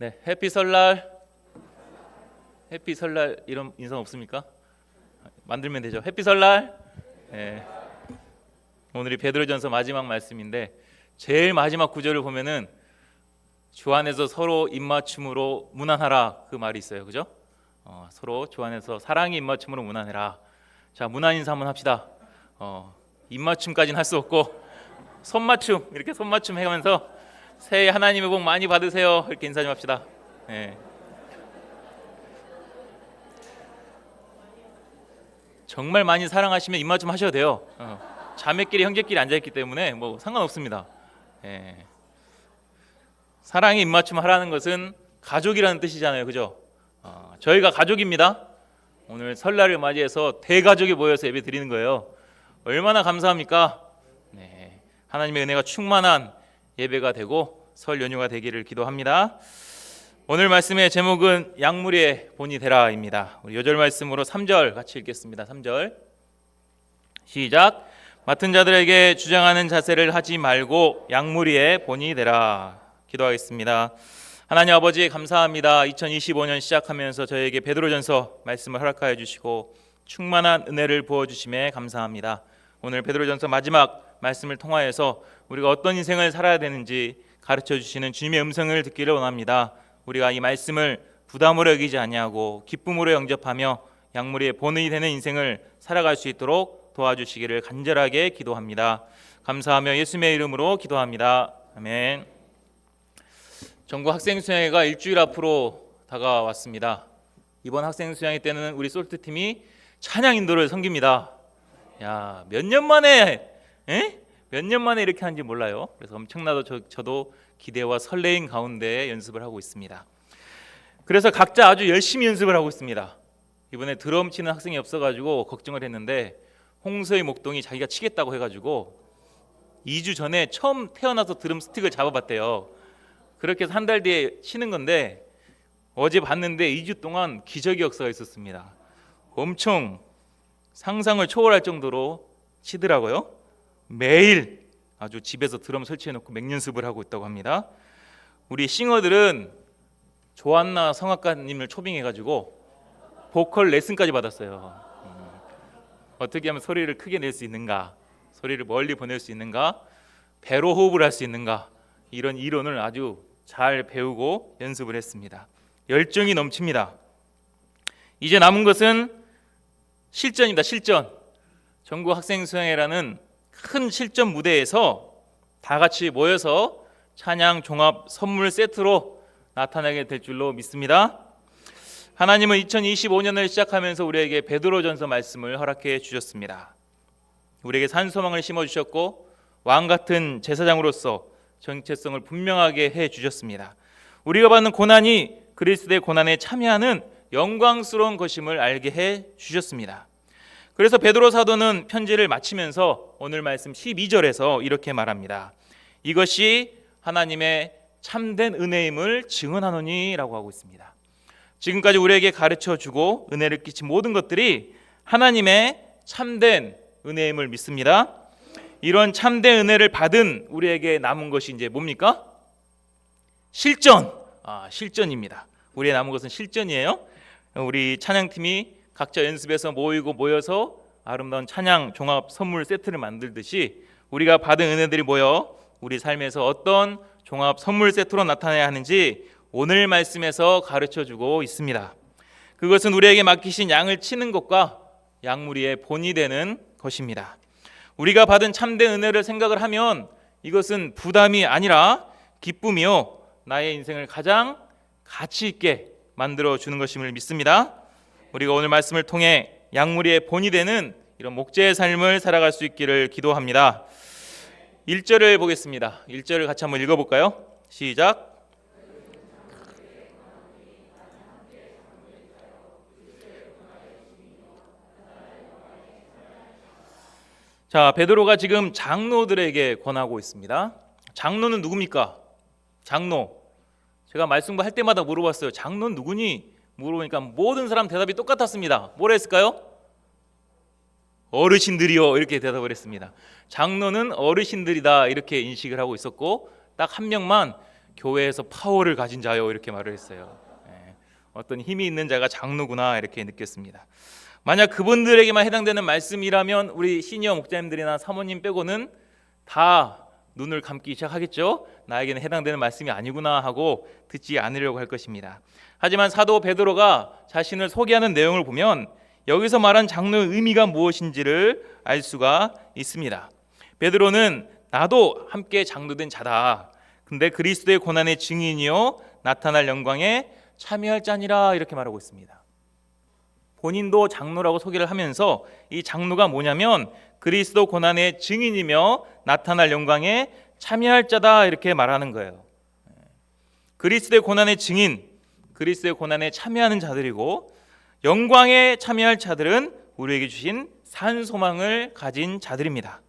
네, 해피 설날. 해피 설날 이런 인사 없습니까? 만들면 되죠. 해피 설날. 네. 오늘이 베드로전서 마지막 말씀인데 제일 마지막 구절을 보면은 주 안에서 서로 입맞춤으로 문안하라 그 말이 있어요. 그죠? 서로 주 안에서 사랑의 입맞춤으로 문안해라. 자, 문안 인사 한번 합시다. 입맞춤까지는 할 수 없고 손맞춤, 이렇게 손맞춤 해가면서 새해 하나님의 복 많이 받으세요. 이렇게 인사 좀 합시다. 네. 정말 많이 사랑하시면 입맞춤 하셔도 돼요. 자매끼리 형제끼리 앉아있기 때문에 뭐 상관없습니다. 예. 사랑의 입맞춤 하라는 것은 가족이라는 뜻이잖아요. 그죠? 저희가 가족입니다. 오늘 설날을 맞이해서 대가족이 모여서 예배 드리는 거예요. 얼마나 감사합니까? 네. 하나님의 은혜가 충만한 예배가 되고 설 연휴가 되기를 기도합니다. 오늘 말씀의 제목은 약물의 본이 되라입니다. 우리 요절 말씀으로 3절 같이 읽겠습니다. 3절 시작. 맡은 자들에게 주장하는 자세를 하지 말고 약물의 본이 되라. 기도하겠습니다. 하나님 아버지 감사합니다. 2025년 시작하면서 저에게 베드로전서 말씀을 허락하여 주시고 충만한 은혜를 부어주심에 감사합니다. 오늘 베드로전서 마지막 말씀을 통하여서 우리가 어떤 인생을 살아야 되는지 가르쳐 주시는 주님의 음성을 듣기를 원합니다. 우리가 이 말씀을 부담으로 여기지 아니하고 기쁨으로 영접하며 약물의 본이 되는 인생을 살아갈 수 있도록 도와주시기를 간절하게 기도합니다. 감사하며 예수님의 이름으로 기도합니다. 아멘. 전국 학생수양회가 일주일 앞으로 다가왔습니다. 이번 학생수양회 때는 우리 솔트팀이 찬양 인도를 섬깁니다. 야, 몇 년 만에 몇 년 만에 이렇게 하는지 몰라요. 그래서 엄청나도 저도 기대와 설레임 가운데 연습을 하고 있습니다. 그래서 각자 아주 열심히 연습을 하고 있습니다. 이번에 드럼 치는 학생이 없어가지고 걱정을 했는데 홍서희 목동이 자기가 치겠다고 해가지고 2주 전에 처음 태어나서 드럼 스틱을 잡아봤대요. 그렇게 해서 한 달 뒤에 치는 건데 어제 봤는데 2주 동안 기적의 역사가 있었습니다. 엄청 상상을 초월할 정도로 치더라고요. 매일 아주 집에서 드럼 설치해놓고 맹연습을 하고 있다고 합니다. 우리 싱어들은 조한나 성악가님을 초빙해가지고 보컬 레슨까지 받았어요. 어떻게 하면 소리를 크게 낼 수 있는가, 소리를 멀리 보낼 수 있는가, 배로 호흡을 할 수 있는가, 이런 이론을 아주 잘 배우고 연습을 했습니다. 열정이 넘칩니다. 이제 남은 것은 실전입니다. 실전. 전국 학생수양회라는 큰 실전 무대에서 다 같이 모여서 찬양 종합 선물 세트로 나타나게 될 줄로 믿습니다. 하나님은 2025년을 시작하면서 우리에게 베드로전서 말씀을 허락해 주셨습니다. 우리에게 산소망을 심어주셨고 왕같은 제사장으로서 정체성을 분명하게 해 주셨습니다. 우리가 받는 고난이 그리스도의 고난에 참여하는 영광스러운 것임을 알게 해 주셨습니다. 그래서 베드로 사도는 편지를 마치면서 오늘 말씀 12절에서 이렇게 말합니다. 이것이 하나님의 참된 은혜임을 증언하노니 라고 하고 있습니다. 지금까지 우리에게 가르쳐주고 은혜를 끼친 모든 것들이 하나님의 참된 은혜임을 믿습니다. 이런 참된 은혜를 받은 우리에게 남은 것이 이제 뭡니까? 실전. 실전입니다. 우리의 남은 것은 실전이에요. 우리 찬양팀이 각자 연습에서 모여서 아름다운 찬양 종합 선물 세트를 만들듯이 우리가 받은 은혜들이 모여 우리 삶에서 어떤 종합 선물 세트로 나타나야 하는지 오늘 말씀에서 가르쳐주고 있습니다. 그것은 우리에게 맡기신 양을 치는 것과 약물의 본이 되는 것입니다. 우리가 받은 참된 은혜를 생각을 하면 이것은 부담이 아니라 기쁨이요 나의 인생을 가장 가치 있게 만들어주는 것임을 믿습니다. 우리가 오늘 말씀을 통해 약물의 본이 되는 이런 목재의 삶을 살아갈 수 있기를 기도합니다. 1절을 보겠습니다. 1절을 같이 한번 읽어볼까요? 시작. 자, 베드로가 지금 장로들에게 권하고 있습니다. 장로는 누굽니까? 장로. 제가 말씀할 때마다 물어봤어요. 장로는 누구니? 물어보니까 모든 사람 대답이 똑같았습니다. 뭐라 했을까요? 어르신들이요, 이렇게 대답을 했습니다. 장로는 어르신들이다 이렇게 인식을 하고 있었고 딱 한 명만 교회에서 파워를 가진 자요 이렇게 말을 했어요. 어떤 힘이 있는 자가 장로구나 이렇게 느꼈습니다. 만약 그분들에게만 해당되는 말씀이라면 우리 시니어 목자님들이나 사모님 빼고는 다 눈을 감기 시작하겠죠. 나에게는 해당되는 말씀이 아니구나 하고 듣지 않으려고 할 것입니다. 하지만 사도 베드로가 자신을 소개하는 내용을 보면 여기서 말한 장로의 의미가 무엇인지를 알 수가 있습니다. 베드로는 나도 함께 장로된 자다. 근데 그리스도의 고난의 증인이요 나타날 영광에 참여할 자니라 이렇게 말하고 있습니다. 본인도 장로라고 소개를 하면서 이 장로가 뭐냐면 그리스도 고난의 증인이며 나타날 영광에 참여할 자다 이렇게 말하는 거예요. 그리스도의 고난의 증인, 그리스도의 고난에 참여하는 자들이고 영광에 참여할 자들은 우리에게 주신 산 소망을 가진 자들입니다.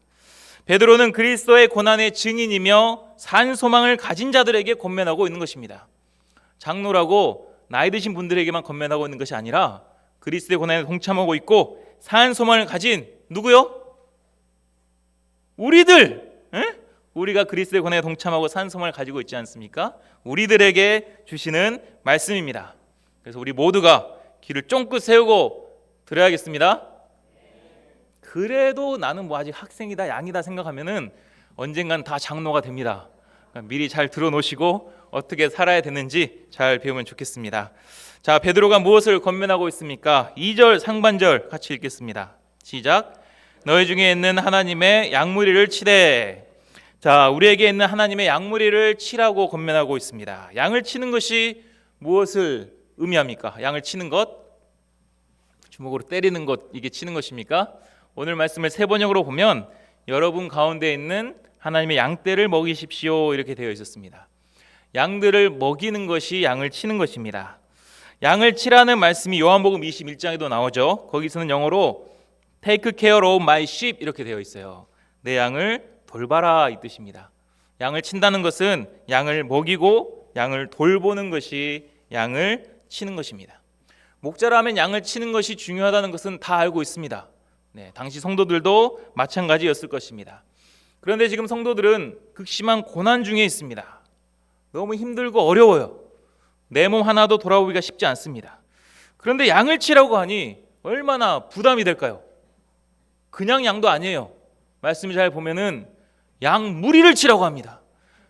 베드로는 그리스도의 고난의 증인이며 산 소망을 가진 자들에게 권면하고 있는 것입니다. 장로라고 나이 드신 분들에게만 권면하고 있는 것이 아니라 그리스도의 고난에 동참하고 있고 산 소망을 가진 누구요? 우리들! 우리가 그리스도의 고난에 동참하고 산 소망을 가지고 있지 않습니까? 우리들에게 주시는 말씀입니다. 그래서 우리 모두가 귀를 쫑긋 세우고 들어야겠습니다. 그래도 나는 뭐 아직 학생이다 양이다 생각하면은 언젠간 다 장로가 됩니다. 미리 잘 들어놓으시고 어떻게 살아야 되는지 잘 배우면 좋겠습니다. 자, 베드로가 무엇을 권면하고 있습니까? 2절 상반절 같이 읽겠습니다. 시작. 너희 중에 있는 하나님의 양무리를 치되. 자, 우리에게 있는 하나님의 양무리를 치라고 권면하고 있습니다. 양을 치는 것이 무엇을 의미합니까? 양을 치는 것, 주먹으로 때리는 것, 이게 치는 것입니까? 오늘 말씀을 세 번역으로 보면 여러분 가운데 있는 하나님의 양떼를 먹이십시오 이렇게 되어 있었습니다. 양들을 먹이는 것이 양을 치는 것입니다. 양을 치라는 말씀이 요한복음 21장에도 나오죠. 거기서는 영어로 Take care of my sheep 이렇게 되어 있어요. 내 양을 돌봐라 이 뜻입니다. 양을 친다는 것은 양을 먹이고 양을 돌보는 것이 양을 치는 것입니다. 목자라면 양을 치는 것이 중요하다는 것은 다 알고 있습니다. 당시 성도들도 마찬가지였을 것입니다. 그런데 지금 성도들은 극심한 고난 중에 있습니다. 너무 힘들고 어려워요. 내 몸 하나도 돌아오기가 쉽지 않습니다. 그런데 양을 치라고 하니 얼마나 부담이 될까요? 그냥 양도 아니에요. 말씀을 잘 보면은 양 무리를 치라고 합니다.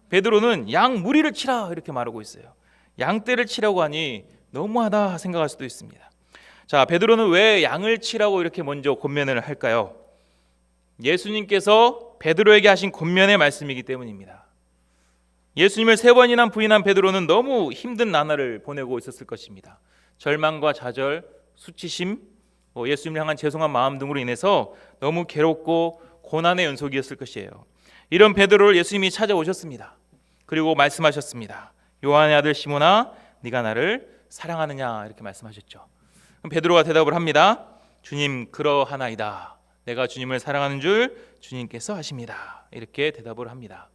베드로는 양 무리를 치라 이렇게 말하고 있어요. 양떼를 치라고 하니 너무하다 생각할 수도 있습니다. 자, 베드로는 왜 양을 치라고 이렇게 먼저 권면을 할까요? 예수님께서 베드로에게 하신 권면의 말씀이기 때문입니다. 예수님을 3번이나 부인한 베드로는 너무 힘든 나날을 보내고 있었을 것입니다. 절망과 좌절, 수치심, 예수님을 향한 죄송한 마음 등으로 인해서 너무 괴롭고 고난의 연속이었을 것이에요. 이런 베드로를 예수님이 찾아오셨습니다. 그리고 말씀하셨습니다. 요한의 아들 시몬아, 네가 나를 사랑하느냐 이렇게 말씀하셨죠. 그럼 베드로가 대답을 합니다. 주님, 그러하나이다. 내가 주님을 사랑하는 줄 주님께서 아십니다. 이렇게 대답을 합니다.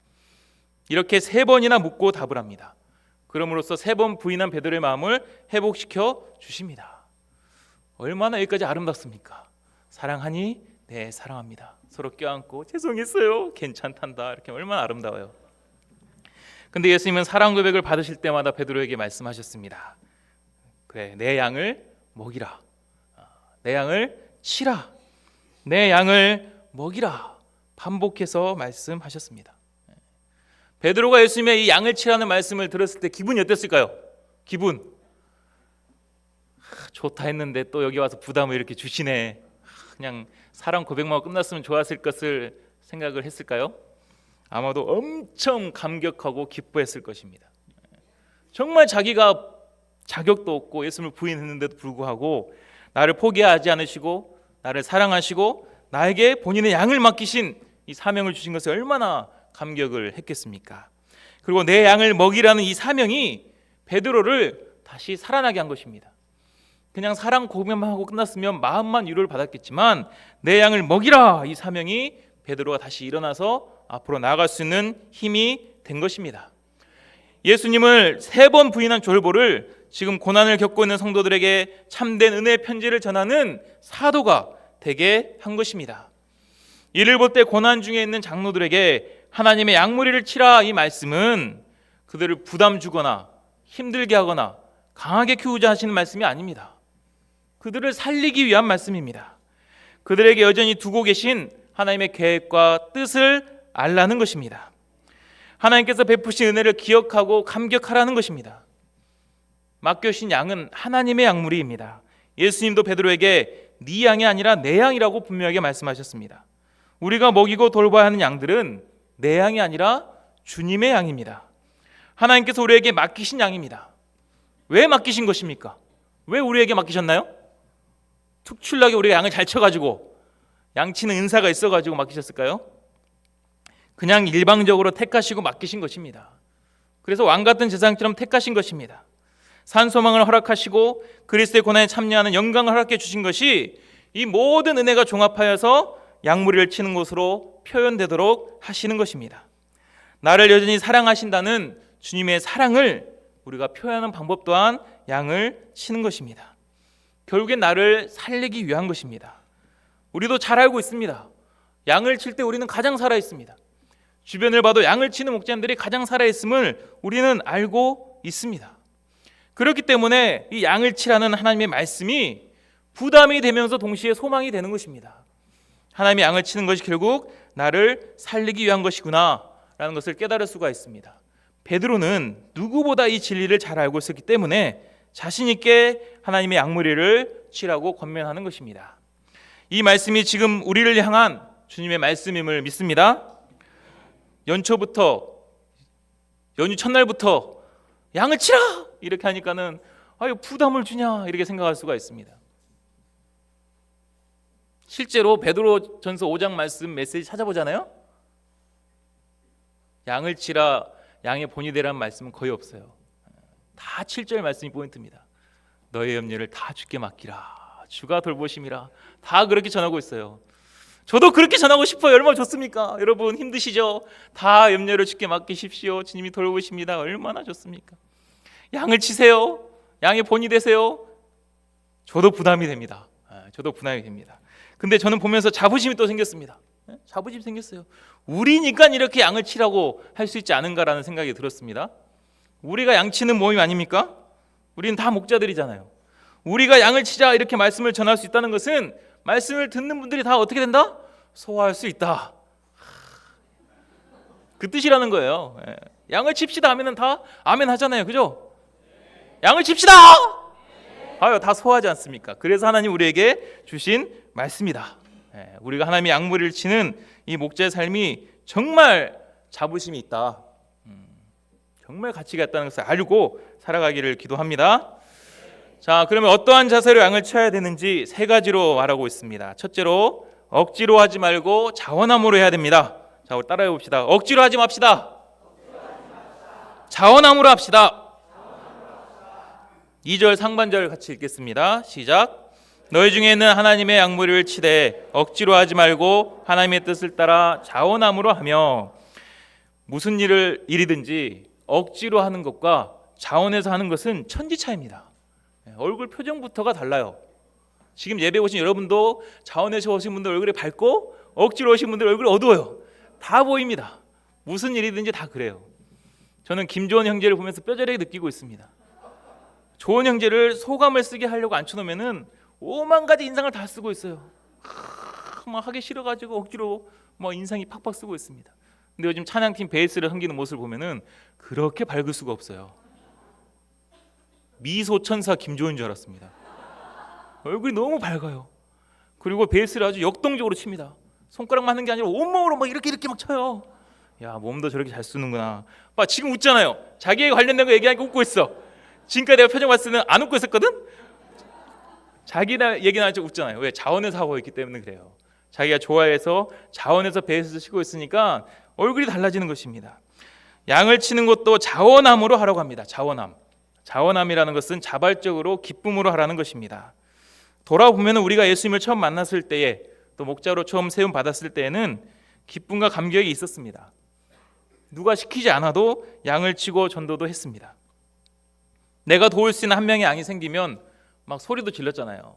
이렇게 3번이나 묻고 답을 합니다. 그럼으로써 3번 부인한 베드로의 마음을 회복시켜 주십니다. 얼마나 여기까지 아름답습니까? 사랑하니? 네, 사랑합니다. 서로 껴안고 죄송했어요. 괜찮단다. 이렇게 얼마나 아름다워요. 근데 예수님은 사랑 고백을 받으실 때마다 베드로에게 말씀하셨습니다. 그래, 내 양을 먹이라. 내 양을 치라. 내 양을 먹이라. 반복해서 말씀하셨습니다. 베드로가 예수님의 이 양을 치라는 말씀을 들었을 때 기분이 어땠을까요? 기분 좋다 했는데 또 여기 와서 부담을 이렇게 주시네. 그냥 사랑 고백만 끝났으면 좋았을 것을 생각을 했을까요? 아마도 엄청 감격하고 기뻐했을 것입니다. 정말 자기가 자격도 없고 예수님을 부인했는데도 불구하고 나를 포기하지 않으시고 나를 사랑하시고 나에게 본인의 양을 맡기신 이 사명을 주신 것에 얼마나 감격을 했겠습니까? 그리고 내 양을 먹이라는 이 사명이 베드로를 다시 살아나게 한 것입니다. 그냥 사랑 고백만 하고 끝났으면 마음만 위로를 받았겠지만 내 양을 먹이라 이 사명이 베드로가 다시 일어나서 앞으로 나아갈 수 있는 힘이 된 것입니다. 예수님을 3번 부인한 졸보를 지금 고난을 겪고 있는 성도들에게 참된 은혜의 편지를 전하는 사도가 되게 한 것입니다. 이를 볼 때 고난 중에 있는 장로들에게 하나님의 양무리를 치라 이 말씀은 그들을 부담 주거나 힘들게 하거나 강하게 키우자 하시는 말씀이 아닙니다. 그들을 살리기 위한 말씀입니다. 그들에게 여전히 두고 계신 하나님의 계획과 뜻을 알라는 것입니다. 하나님께서 베푸신 은혜를 기억하고 감격하라는 것입니다. 맡겨주신 양은 하나님의 양무리입니다. 예수님도 베드로에게 네 양이 아니라 내 양이라고 분명하게 말씀하셨습니다. 우리가 먹이고 돌봐야 하는 양들은 내 양이 아니라 주님의 양입니다. 하나님께서 우리에게 맡기신 양입니다. 왜 맡기신 것입니까? 왜 우리에게 맡기셨나요? 특출나게 우리가 양을 잘 쳐가지고 양치는 은사가 있어가지고 맡기셨을까요? 그냥 일방적으로 택하시고 맡기신 것입니다. 그래서 왕같은 제사장처럼 택하신 것입니다. 산소망을 허락하시고 그리스도의 고난에 참여하는 영광을 허락해 주신 것이 이 모든 은혜가 종합하여서 양무리를 치는 곳으로 표현되도록 하시는 것입니다. 나를 여전히 사랑하신다는 주님의 사랑을 우리가 표현하는 방법 또한 양을 치는 것입니다. 결국엔 나를 살리기 위한 것입니다. 우리도 잘 알고 있습니다. 양을 칠 때 우리는 가장 살아있습니다. 주변을 봐도 양을 치는 목자님들이 가장 살아있음을 우리는 알고 있습니다. 그렇기 때문에 이 양을 치라는 하나님의 말씀이 부담이 되면서 동시에 소망이 되는 것입니다. 하나님의 양을 치는 것이 결국 나를 살리기 위한 것이구나 라는 것을 깨달을 수가 있습니다. 베드로는 누구보다 이 진리를 잘 알고 있었기 때문에 자신 있게 하나님의 양무리를 치라고 권면하는 것입니다. 이 말씀이 지금 우리를 향한 주님의 말씀임을 믿습니다. 연초부터 연휴 첫날부터 양을 치라 이렇게 하니까는 아유 부담을 주냐 이렇게 생각할 수가 있습니다. 실제로 베드로전서 5장 말씀 메시지 찾아보잖아요. 양을 치라 양의 본이 되라는 말씀은 거의 없어요. 다 7절 말씀이 포인트입니다. 너의 염려를 다 주께 맡기라 주가 돌보심이라 다 그렇게 전하고 있어요. 저도 그렇게 전하고 싶어요. 얼마나 좋습니까? 여러분 힘드시죠? 다 염려를 주께 맡기십시오. 주님이 돌보십니다. 얼마나 좋습니까? 양을 치세요. 양의 본이 되세요. 저도 부담이 됩니다. 저도 부담이 됩니다. 근데 저는 보면서 자부심이 또 생겼습니다. 자부심이 생겼어요. 우리니까 이렇게 양을 치라고 할 수 있지 않은가라는 생각이 들었습니다. 우리가 양치는 모임 아닙니까? 우리는 다 목자들이잖아요. 우리가 양을 치자 이렇게 말씀을 전할 수 있다는 것은 말씀을 듣는 분들이 다 어떻게 된다? 소화할 수 있다. 그 뜻이라는 거예요. 양을 칩시다 하면은 다 아멘 하잖아요. 그죠? 양을 칩시다! 아유, 다 소화하지 않습니까? 그래서 하나님 우리에게 주신 말씀이다. 우리가 하나님의 양무리를 치는 이 목자의 삶이 정말 자부심이 있다. 정말 가치가 있다는 것을 알고 살아가기를 기도합니다. 자, 그러면 어떠한 자세로 양을 쳐야 되는지 세 가지로 말하고 있습니다. 첫째로 억지로 하지 말고 자원함으로 해야 됩니다. 자, 우리 따라해 봅시다. 억지로 하지 맙시다. 자원함으로 합시다. 2절 상반절 같이 읽겠습니다. 시작. 너희 중에는 하나님의 양무리를 치되 억지로 하지 말고 하나님의 뜻을 따라 자원함으로 하며. 무슨 일이든지 억지로 하는 것과 자원해서 하는 것은 천지차이입니다. 얼굴 표정부터가 달라요. 지금 예배 오신 여러분도 자원해서 오신 분들 얼굴이 밝고 억지로 오신 분들 얼굴이 어두워요. 다 보입니다. 무슨 일이든지 다 그래요. 저는 김조원 형제를 보면서 뼈저리게 느끼고 있습니다. 조원 형제를 소감을 쓰게 하려고 앉혀놓으면은 오만 가지 인상을 다 쓰고 있어요. 막 하기 싫어가지고 억지로 막 인상이 팍팍 쓰고 있습니다. 근데 요즘 찬양팀 베이스를 섬기는 모습을 보면은 그렇게 밝을 수가 없어요. 미소 천사 김조인 줄 알았습니다. 얼굴이 너무 밝아요. 그리고 베이스를 아주 역동적으로 칩니다. 손가락 맞는 게 아니라 온몸으로 막 이렇게 막 쳐요. 야, 몸도 저렇게 잘 쓰는구나. 봐, 지금 웃잖아요. 자기에 관련된 거 얘기하니까 웃고 있어. 지금까지 내가 표정 봤을 때는 안 웃고 있었거든. 자기 얘기 나올 때 웃잖아요. 왜? 자원해서 하고 있기 때문에 그래요. 자기가 좋아해서 자원해서 베이스를 치고 있으니까 얼굴이 달라지는 것입니다. 양을 치는 것도 자원함으로 하라고 합니다. 자원함이라는 것은 자발적으로 기쁨으로 하라는 것입니다. 돌아보면 우리가 예수님을 처음 만났을 때에 또 목자로 처음 세움 받았을 때에는 기쁨과 감격이 있었습니다. 누가 시키지 않아도 양을 치고 전도도 했습니다. 내가 도울 수 있는 한 명의 양이 생기면 막 소리도 질렀잖아요.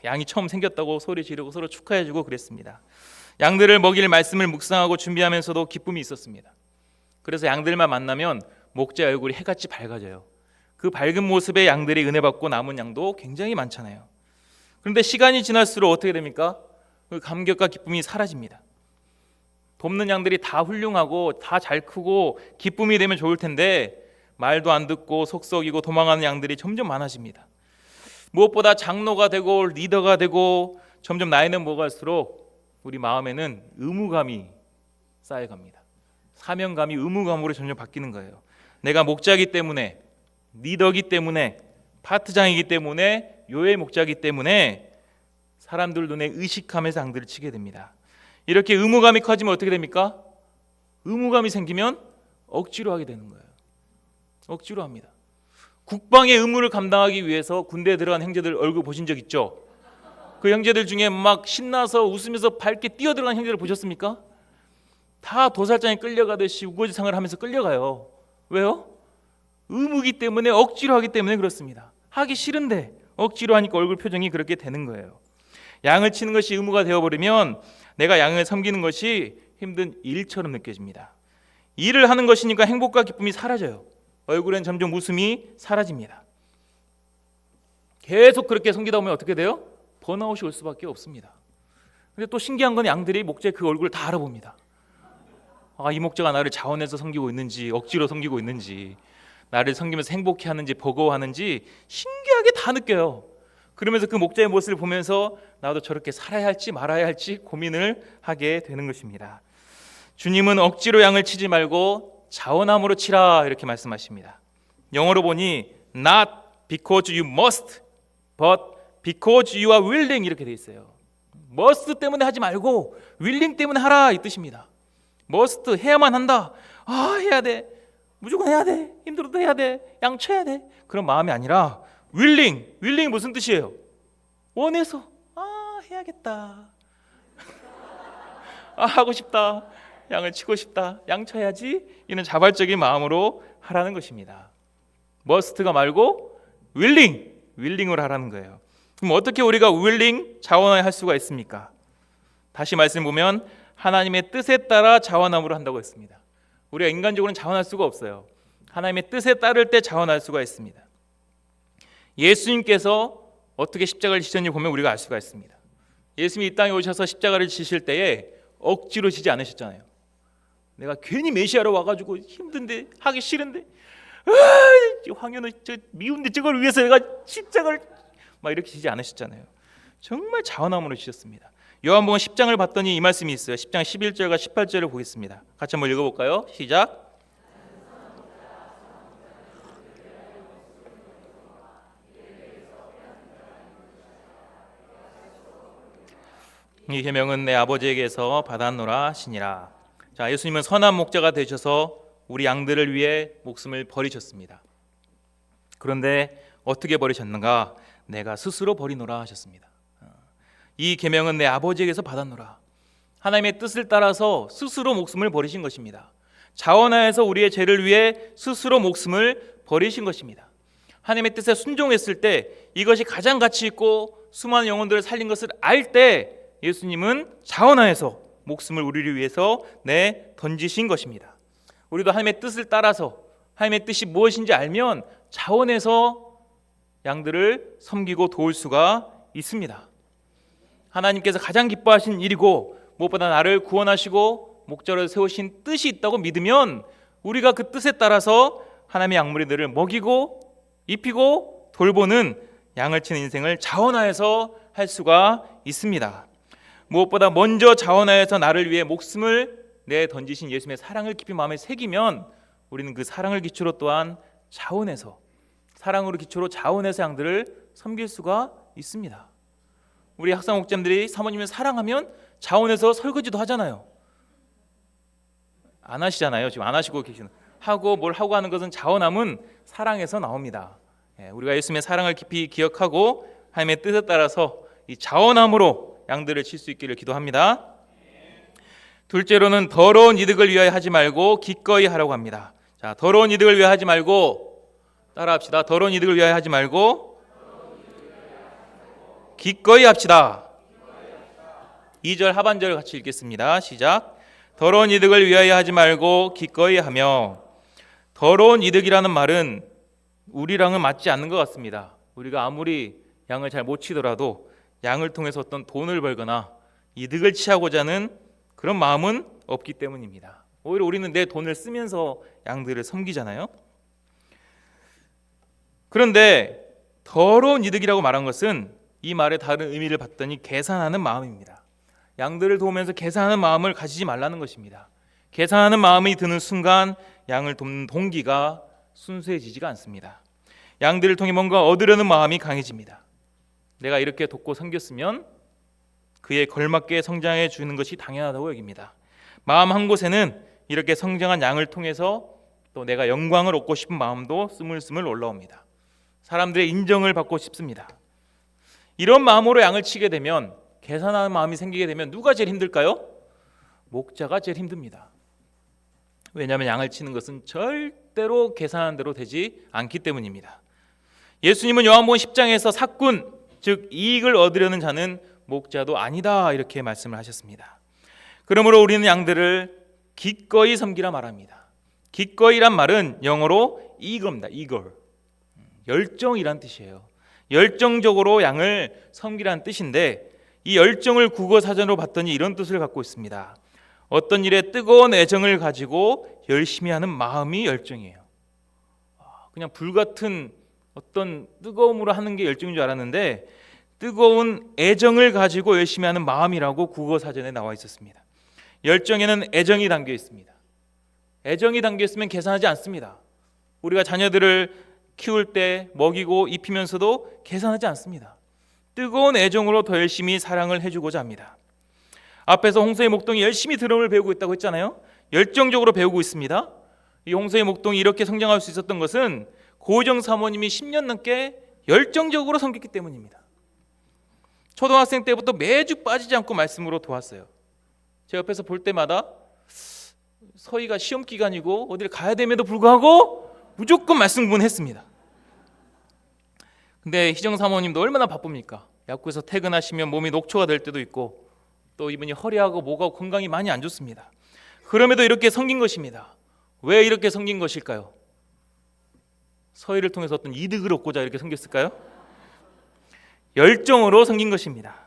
양이 처음 생겼다고 소리 지르고 서로 축하해주고 그랬습니다. 양들을 먹일 말씀을 묵상하고 준비하면서도 기쁨이 있었습니다. 그래서 양들만 만나면 목자의 얼굴이 해같이 밝아져요. 그 밝은 모습의 양들이 은혜 받고 남은 양도 굉장히 많잖아요. 그런데 시간이 지날수록 어떻게 됩니까? 그 감격과 기쁨이 사라집니다. 돕는 양들이 다 훌륭하고 다 잘 크고 기쁨이 되면 좋을 텐데 말도 안 듣고 속썩이고 도망가는 양들이 점점 많아집니다. 무엇보다 장로가 되고 리더가 되고 점점 나이는 먹을수록 우리 마음에는 의무감이 쌓여갑니다. 사명감이 의무감으로 점점 바뀌는 거예요. 내가 목자이기 때문에, 리더이기 때문에, 파트장이기 때문에, 요의 목자이기 때문에 사람들 눈에 의식하면서 양들을 치게 됩니다. 이렇게 의무감이 커지면 어떻게 됩니까? 의무감이 생기면 억지로 하게 되는 거예요. 억지로 합니다. 국방의 의무를 감당하기 위해서 군대에 들어간 형제들 얼굴 보신 적 있죠? 그 형제들 중에 막 신나서 웃으면서 밝게 뛰어들어간 형제들 보셨습니까? 다 도살장에 끌려가듯이 우거지상을 하면서 끌려가요. 왜요? 의무기 때문에, 억지로 하기 때문에 그렇습니다. 하기 싫은데 억지로 하니까 얼굴 표정이 그렇게 되는 거예요. 양을 치는 것이 의무가 되어버리면 내가 양을 섬기는 것이 힘든 일처럼 느껴집니다. 일을 하는 것이니까 행복과 기쁨이 사라져요. 얼굴엔 점점 웃음이 사라집니다. 계속 그렇게 섬기다 보면 어떻게 돼요? 번아웃이 올 수밖에 없습니다. 근데 또 신기한 건 양들이 목자의 그 얼굴을 다 알아봅니다. 이 목자가 나를 자원해서 섬기고 있는지 억지로 섬기고 있는지, 나를 섬기면서 행복해하는지 버거워하는지 신기하게 다 느껴요. 그러면서 그 목자의 모습을 보면서 나도 저렇게 살아야 할지 말아야 할지 고민을 하게 되는 것입니다. 주님은 억지로 양을 치지 말고 자원함으로 치라 이렇게 말씀하십니다. 영어로 보니 not because you must but because you are willing 이렇게 돼 있어요. must 때문에 하지 말고 willing 때문에 하라 이 뜻입니다. must 해야만 한다. 해야 돼. 무조건 해야 돼. 힘들어도 해야 돼. 양쳐야 돼. 그런 마음이 아니라 willing 무슨 뜻이에요? 원해서 해야겠다. 하고 싶다. 양을 치고 싶다. 양쳐야지. 이런 자발적인 마음으로 하라는 것입니다. must가 말고 willing으로 하라는 거예요. 그럼 어떻게 우리가 willing 자원할 수가 있습니까? 다시 말씀 보면 하나님의 뜻에 따라 자원함으로 한다고 했습니다. 우리가 인간적으로는 자원할 수가 없어요. 하나님의 뜻에 따를 때 자원할 수가 있습니다. 예수님께서 어떻게 십자가를 지셨는지 보면 우리가 알 수가 있습니다. 예수님이 이 땅에 오셔서 십자가를 지실 때에 억지로 지지 않으셨잖아요. 내가 괜히 메시아로 와가지고 힘든데 하기 싫은데 황현우 미운데 저걸 위해서 내가 십자가를 막 이렇게 지지 않으셨잖아요. 정말 자원함으로 지셨습니다. 요한복음 10장을 봤더니 이 말씀이 있어요. 10장 11절과 18절을 보겠습니다. 같이 한번 읽어볼까요? 시작. 이 계명은 내 아버지에게서 받았노라 하시니라. 자, 예수님은 선한 목자가 되셔서 우리 양들을 위해 목숨을 버리셨습니다. 그런데 어떻게 버리셨는가? 내가 스스로 버리노라 하셨습니다. 이 계명은 내 아버지에게서 받았노라. 하나님의 뜻을 따라서 스스로 목숨을 버리신 것입니다. 자원하여서 우리의 죄를 위해 스스로 목숨을 버리신 것입니다. 하나님의 뜻에 순종했을 때 이것이 가장 가치 있고 수많은 영혼들을 살린 것을 알 때 예수님은 자원하여서 목숨을 우리를 위해서 던지신 것입니다. 우리도 하나님의 뜻을 따라서 하나님의 뜻이 무엇인지 알면 자원해서 양들을 섬기고 도울 수가 있습니다. 하나님께서 가장 기뻐하신 일이고 무엇보다 나를 구원하시고 목자로 세우신 뜻이 있다고 믿으면 우리가 그 뜻에 따라서 하나님의 양무리들을 먹이고 입히고 돌보는 양을 치는 인생을 자원하여서 할 수가 있습니다. 무엇보다 먼저 자원하여서 나를 위해 목숨을 던지신 예수님의 사랑을 깊이 마음에 새기면 우리는 그 사랑을 기초로 또한 자원해서 사랑으로 기초로 자원해서 양들을 섬길 수가 있습니다. 우리 학생 목자님들이 사모님을 사랑하면 자원해서 설거지도 하잖아요. 안 하시잖아요. 지금 안 하시고 계시는 하고 뭘 하고 하는 것은 자원함은 사랑에서 나옵니다. 우리가 예수님의 사랑을 깊이 기억하고 하나님의 뜻에 따라서 이 자원함으로 양들을 칠 수 있기를 기도합니다. 둘째로는 더러운 이득을 위하여 하지 말고 기꺼이 하라고 합니다. 자, 더러운 이득을 위하여 하지 말고 따라합시다. 더러운 이득을 위하여 하지 말고 기꺼이 합시다. 2절 하반절을 같이 읽겠습니다. 시작. 더러운 이득을 위하여 하지 말고 기꺼이 하며. 더러운 이득이라는 말은 우리랑은 맞지 않는 것 같습니다. 우리가 아무리 양을 잘 못 치더라도 양을 통해서 어떤 돈을 벌거나 이득을 취하고자 하는 그런 마음은 없기 때문입니다. 오히려 우리는 내 돈을 쓰면서 양들을 섬기잖아요. 그런데 더러운 이득이라고 말한 것은 이 말의 다른 의미를 봤더니 계산하는 마음입니다. 양들을 도우면서 계산하는 마음을 가지지 말라는 것입니다. 계산하는 마음이 드는 순간 양을 돕는 동기가 순수해지지가 않습니다. 양들을 통해 뭔가 얻으려는 마음이 강해집니다. 내가 이렇게 돕고 섬겼으면 그에 걸맞게 성장해 주는 것이 당연하다고 여깁니다. 마음 한 곳에는 이렇게 성장한 양을 통해서 또 내가 영광을 얻고 싶은 마음도 스물스물 올라옵니다. 사람들의 인정을 받고 싶습니다. 이런 마음으로 양을 치게 되면, 계산하는 마음이 생기게 되면 누가 제일 힘들까요? 목자가 제일 힘듭니다. 왜냐하면 양을 치는 것은 절대로 계산한 대로 되지 않기 때문입니다. 예수님은 요한복음 10장에서 삭군, 즉 이익을 얻으려는 자는 목자도 아니다, 이렇게 말씀을 하셨습니다. 그러므로 우리는 양들을 기꺼이 섬기라 말합니다. 기꺼이란 말은 영어로 eager입니다. eager. 열정이란 뜻이에요. 열정적으로 양을 섬기라는 뜻인데, 이 열정을 국어 사전으로 봤더니 이런 뜻을 갖고 있습니다. 어떤 일에 뜨거운 애정을 가지고 열심히 하는 마음이 열정이에요. 그냥 불같은 어떤 뜨거움으로 하는 게 열정인 줄 알았는데, 뜨거운 애정을 가지고 열심히 하는 마음이라고 국어 사전에 나와 있었습니다. 열정에는 애정이 담겨 있습니다. 애정이 담겨 있으면 계산하지 않습니다. 우리가 자녀들을 키울 때 먹이고 입히면서도 계산하지 않습니다. 뜨거운 애정으로 더 열심히 사랑을 해주고자 합니다. 앞에서 홍서의 목동이 열심히 드럼을 배우고 있다고 했잖아요. 열정적으로 배우고 있습니다. 이 홍서의 목동이 이렇게 성장할 수 있었던 것은 고정 사모님이 10년 넘게 열정적으로 섬겼기 때문입니다. 초등학생 때부터 매주 빠지지 않고 말씀으로 도왔어요. 제 옆에서 볼 때마다 서희가 시험 기간이고 어디를 가야 됨에도 불구하고 무조건 말씀 공부했습니다. 근데 희정 사모님도 얼마나 바쁩니까? 약국에서 퇴근하시면 몸이 녹초가 될 때도 있고, 또 이분이 허리하고 목하고 건강이 많이 안 좋습니다. 그럼에도 이렇게 섬긴 것입니다. 왜 이렇게 섬긴 것일까요? 서희를 통해서 어떤 이득을 얻고자 이렇게 섬겼을까요? 열정으로 섬긴 것입니다.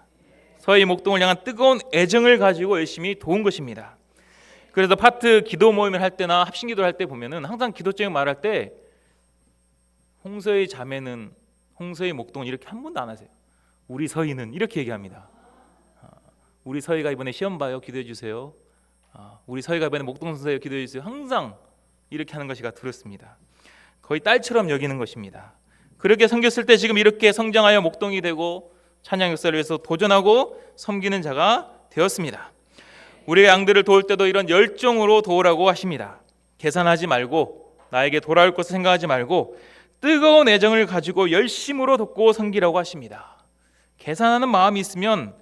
서희 목동을 향한 뜨거운 애정을 가지고 열심히 도운 것입니다. 그래서 파트 기도 모임을 할 때나 합심기도를 할 때 보면은 항상 기도적인 말할 때 홍서희 자매는, 홍서희 목동은 이렇게 한 번도 안 하세요. 우리 서희는 이렇게 얘기합니다. 우리 서희가 이번에 시험 봐요, 기도해 주세요. 우리 서희가 이번에 목동 선생님 기도해 주세요. 항상 이렇게 하는 것이 들었습니다. 거의 딸처럼 여기는 것입니다. 그렇게 섬겼을 때 지금 이렇게 성장하여 목동이 되고 찬양 역사를 위해서 도전하고 섬기는 자가 되었습니다. 우리의 양들을 도울 때도 이런 열정으로 도우라고 하십니다. 계산하지 말고, 나에게 돌아올 것을 생각하지 말고 뜨거운 애정을 가지고 열심으로 돕고 섬기라고 하십니다. 계산하는 마음이 있으면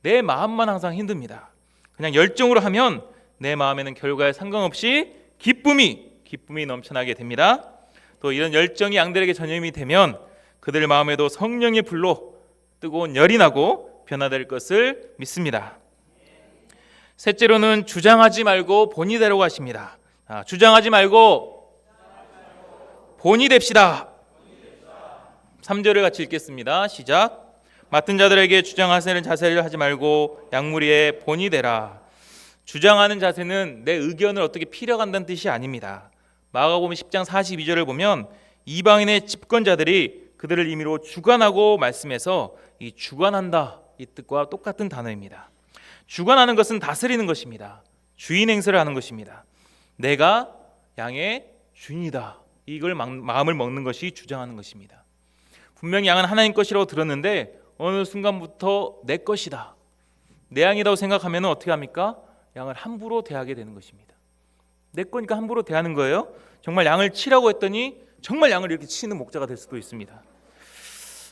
내 마음만 항상 힘듭니다. 그냥 열정으로 하면 내 마음에는 결과에 상관없이 기쁨이 넘쳐나게 됩니다. 또 이런 열정이 양들에게 전염이 되면 그들 마음에도 성령의 불로 뜨거운 열이 나고 변화될 것을 믿습니다. 셋째로는 주장하지 말고 본이 되라고 하십니다. 주장하지 말고 본이 됩시다. 3절을 같이 읽겠습니다. 시작. 맡은 자들에게 주장하시는 자세를 하지 말고 양무리의 본이 되라. 주장하는 자세는 내 의견을 어떻게 피력한다는 뜻이 아닙니다. 마가복음 10장 42절을 보면 이방인의 집권자들이 그들을 임의로 주관하고 말씀해서 이 주관한다, 이 뜻과 똑같은 단어입니다. 주관하는 것은 다스리는 것입니다. 주인 행세를 하는 것입니다. 내가 양의 주인이다, 이걸 마음을 먹는 것이 주장하는 것입니다. 분명히 양은 하나님 것이라고 들었는데 어느 순간부터 내 것이다, 내 양이라고 생각하면 어떻게 합니까? 양을 함부로 대하게 되는 것입니다. 내 거니까 함부로 대하는 거예요. 정말 양을 치라고 했더니 정말 양을 이렇게 치는 목자가 될 수도 있습니다.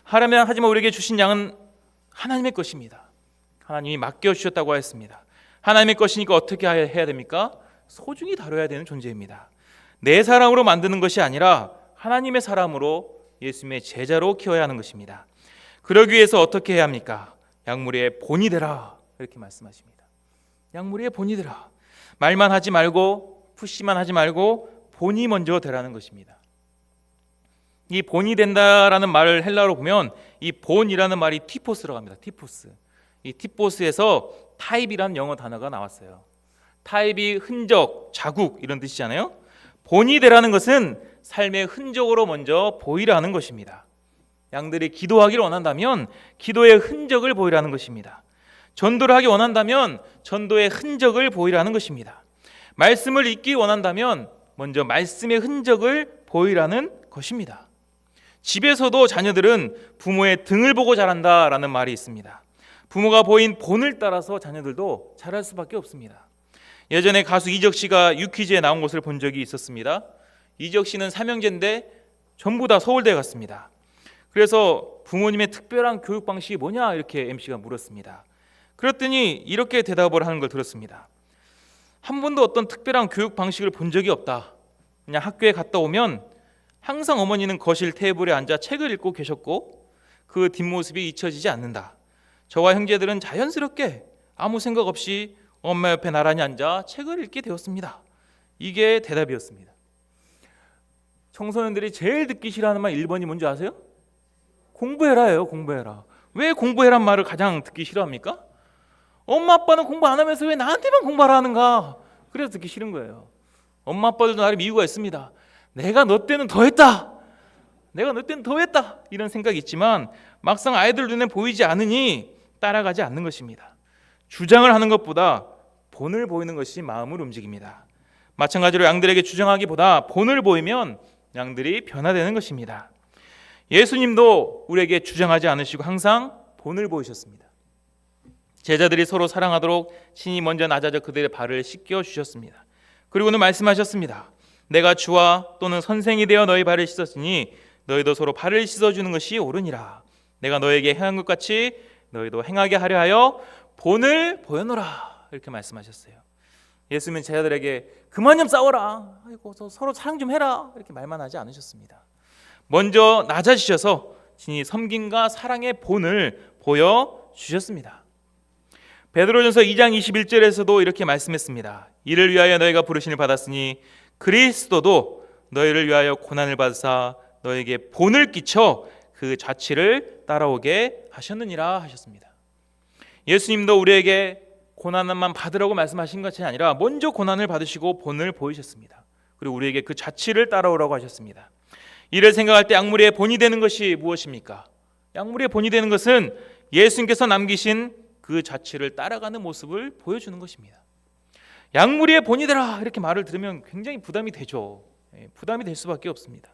하지만 우리에게 주신 양은 하나님의 것입니다. 하나님이 맡겨주셨다고 했습니다. 하나님의 것이니까 어떻게 해야 됩니까? 소중히 다뤄야 되는 존재입니다. 내 사람으로 만드는 것이 아니라 하나님의 사람으로 예수님의 제자로 키워야 하는 것입니다. 그러기 위해서 어떻게 해야 합니까? 양무리의 본이 되라, 이렇게 말씀하십니다. 양무리의 본이 되라. 말만 하지 말고, 푸시만 하지 말고 본이 먼저 되라는 것입니다. 이 본이 된다라는 말을 헬라어로 보면 이 본이라는 말이 티포스라고 합니다. 티포스. 이 티포스에서 타입이라는 영어 단어가 나왔어요. 타입이 흔적, 자국 이런 뜻이잖아요. 본이 되라는 것은 삶의 흔적으로 먼저 보이라는 것입니다. 양들이 기도하기를 원한다면 기도의 흔적을 보이라는 것입니다. 전도를 하기 원한다면 전도의 흔적을 보이라는 것입니다. 말씀을 읽기 원한다면 먼저 말씀의 흔적을 보이라는 것입니다. 집에서도 자녀들은 부모의 등을 보고 자란다라는 말이 있습니다. 부모가 보인 본을 따라서 자녀들도 자랄 수밖에 없습니다. 예전에 가수 이적 씨가 유퀴즈에 나온 것을 본 적이 있었습니다. 이적 씨는 삼형제인데 전부 다 서울대에 갔습니다. 그래서 부모님의 특별한 교육 방식이 뭐냐 이렇게 MC가 물었습니다. 그랬더니 이렇게 대답을 하는 걸 들었습니다. 한 번도 어떤 특별한 교육 방식을 본 적이 없다. 그냥 학교에 갔다 오면 항상 어머니는 거실 테이블에 앉아 책을 읽고 계셨고 그 뒷모습이 잊혀지지 않는다. 저와 형제들은 자연스럽게 아무 생각 없이 엄마 옆에 나란히 앉아 책을 읽게 되었습니다. 이게 대답이었습니다. 청소년들이 제일 듣기 싫어하는 말 1번이 뭔지 아세요? 공부해라예요. 공부해라. 왜 공부해란 말을 가장 듣기 싫어합니까? 엄마 아빠는 공부 안 하면서 왜 나한테만 공부하라 하는가? 그래서 듣기 싫은 거예요. 엄마 아빠들도 나름 이유가 있습니다. 내가 너 때는 더 했다. 내가 너 때는 더 했다. 이런 생각이 있지만 막상 아이들 눈에 보이지 않으니 따라가지 않는 것입니다. 주장을 하는 것보다 본을 보이는 것이 마음을 움직입니다. 마찬가지로 양들에게 주장하기보다 본을 보이면 양들이 변화되는 것입니다. 예수님도 우리에게 주장하지 않으시고 항상 본을 보이셨습니다. 제자들이 서로 사랑하도록 친히 먼저 낮아져 그들의 발을 씻겨 주셨습니다. 그리고는 말씀하셨습니다. 내가 주와 또는 선생이 되어 너희 발을 씻었으니 너희도 서로 발을 씻어주는 것이 옳으니라. 내가 너에게 행한 것 같이 너희도 행하게 하려 하여 본을 보여노라. 이렇게 말씀하셨어요. 예수님은 제자들에게 그만 좀 싸워라. 아이고 서로 사랑 좀 해라. 이렇게 말만 하지 않으셨습니다. 먼저 낮아지셔서 친히 섬김과 사랑의 본을 보여주셨습니다. 베드로전서 2장 21절에서도 이렇게 말씀했습니다. 이를 위하여 너희가 부르심을 받았으니 그리스도도 너희를 위하여 고난을 받으사 너에게 본을 끼쳐 그 자취를 따라오게 하셨느니라 하셨습니다. 예수님도 우리에게 고난만 받으라고 말씀하신 것이 아니라 먼저 고난을 받으시고 본을 보이셨습니다. 그리고 우리에게 그 자취를 따라오라고 하셨습니다. 이를 생각할 때 약물의 본이 되는 것이 무엇입니까? 약물의 본이 되는 것은 예수님께서 남기신 그 자취를 따라가는 모습을 보여주는 것입니다. 약물의 본이 되라 이렇게 말을 들으면 굉장히 부담이 되죠. 부담이 될 수밖에 없습니다.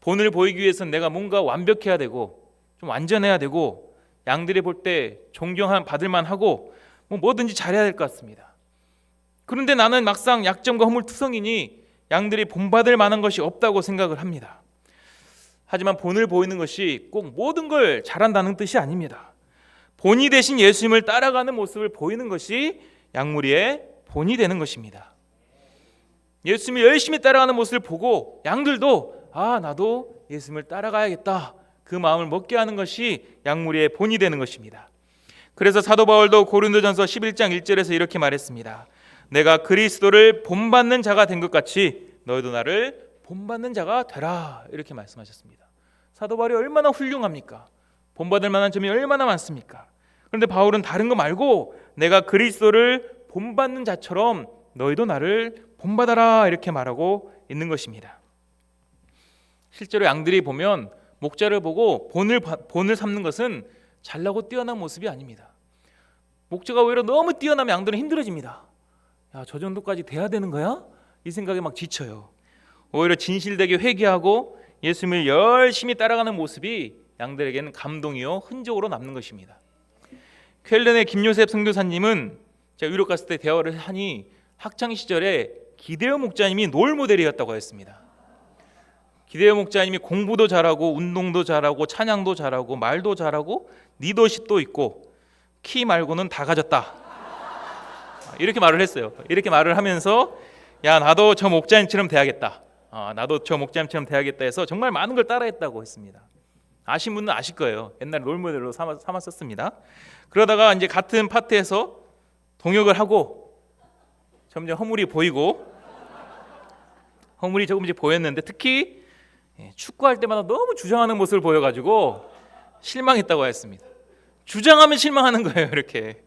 본을 보이기 위해서는 내가 뭔가 완벽해야 되고 좀 완전해야 되고 양들이 볼 때 존경 받을 만하고 뭐든지 잘해야 될 것 같습니다. 그런데 나는 막상 약점과 허물투성이니 양들이 본받을 만한 것이 없다고 생각을 합니다. 하지만 본을 보이는 것이 꼭 모든 걸 잘한다는 뜻이 아닙니다. 본이 되신 예수님을 따라가는 모습을 보이는 것이 양무리의 본이 되는 것입니다. 예수님을 열심히 따라가는 모습을 보고 양들도 나도 예수님을 따라가야겠다 그 마음을 먹게 하는 것이 양무리의 본이 되는 것입니다. 그래서 사도 바울도 고린도전서 11장 1절에서 이렇게 말했습니다. 내가 그리스도를 본받는 자가 된 것 같이 너희도 나를 본받는 자가 되라 이렇게 말씀하셨습니다. 사도 바울이 얼마나 훌륭합니까? 본받을 만한 점이 얼마나 많습니까? 그런데 바울은 다른 거 말고 내가 그리스도를 본받는 자처럼 너희도 나를 본받아라 이렇게 말하고 있는 것입니다. 실제로 양들이 보면 목자를 보고 본을 삼는 것은 잘나고 뛰어난 모습이 아닙니다. 목자가 오히려 너무 뛰어나면 양들은 힘들어집니다. 저 정도까지 돼야 되는 거야? 이 생각에 막 지쳐요. 오히려 진실되게 회개하고 예수님을 열심히 따라가는 모습이 양들에게는 감동이요 흔적으로 남는 것입니다. 쾰른의 김요셉 선교사님은 제가 유럽 갔을 때 대화를 하니 학창 시절에 기대어 목자님이 롤 모델이었다고 했습니다. 기대어 목자님이 공부도 잘하고 운동도 잘하고 찬양도 잘하고 말도 잘하고 리더십도 있고 키 말고는 다 가졌다 이렇게 말을 했어요. 이렇게 말을 하면서 나도 저 목자님처럼 돼야겠다. 나도 저 목자님처럼 돼야겠다 해서 정말 많은 걸 따라했다고 했습니다. 아신 분은 아실 거예요. 옛날 롤모델로 삼았었습니다. 그러다가 이제 같은 파트에서 동역을 하고 점점 허물이 보이고 허물이 조금씩 보였는데 특히 축구할 때마다 너무 주장하는 모습을 보여가지고 실망했다고 했습니다. 주장하면 실망하는 거예요. 이렇게.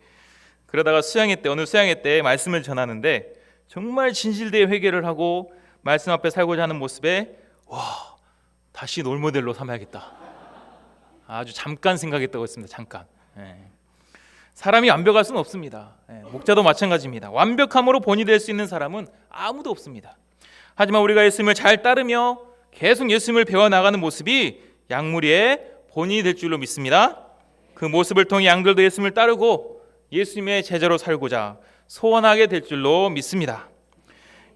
그러다가 어느 수양회 때 말씀을 전하는데 정말 진실되게 회개를 하고 말씀 앞에 살고자 하는 모습에 와, 다시 롤모델로 삼아야겠다. 아주 잠깐 생각했다고 했습니다. 잠깐. 사람이 완벽할 수는 없습니다. 목자도 마찬가지입니다. 완벽함으로 본이 될 수 있는 사람은 아무도 없습니다. 하지만 우리가 예수님을 잘 따르며 계속 예수님을 배워나가는 모습이 양무리의 본이 될 줄로 믿습니다. 그 모습을 통해 양들도 예수님을 따르고 예수님의 제자로 살고자 소원하게 될 줄로 믿습니다.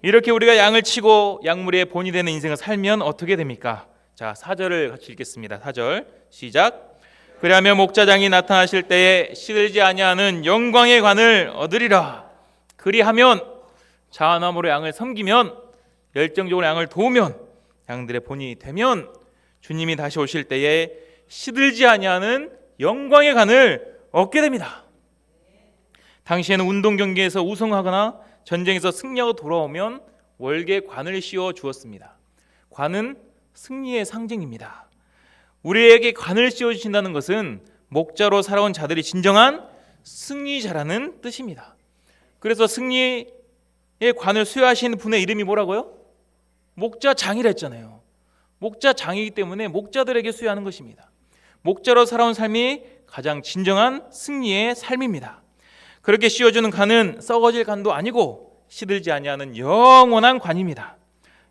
이렇게 우리가 양을 치고 양무리의 본이 되는 인생을 살면 어떻게 됩니까? 자, 4절을 같이 읽겠습니다. 4절 시작. 그리하며 목자장이 나타나실 때에 시들지 아니하는 영광의 관을 얻으리라. 그리하면 자원함으로 양을 섬기면 열정적으로 양을 도우면 양들의 본이 되면 주님이 다시 오실 때에 시들지 아니하는 영광의 관을 얻게 됩니다. 당시에는 운동 경기에서 우승하거나 전쟁에서 승리하고 돌아오면 월계 관을 씌워 주었습니다. 관은 승리의 상징입니다. 우리에게 관을 씌워 주신다는 것은 목자로 살아온 자들이 진정한 승리자라는 뜻입니다. 그래서 승리의 관을 수여하신 분의 이름이 뭐라고요? 목자장이라 했잖아요. 목자장이기 때문에 목자들에게 수여하는 것입니다. 목자로 살아온 삶이 가장 진정한 승리의 삶입니다. 그렇게 씌워주는 관은 썩어질 관도 아니고 시들지 아니하는 영원한 관입니다.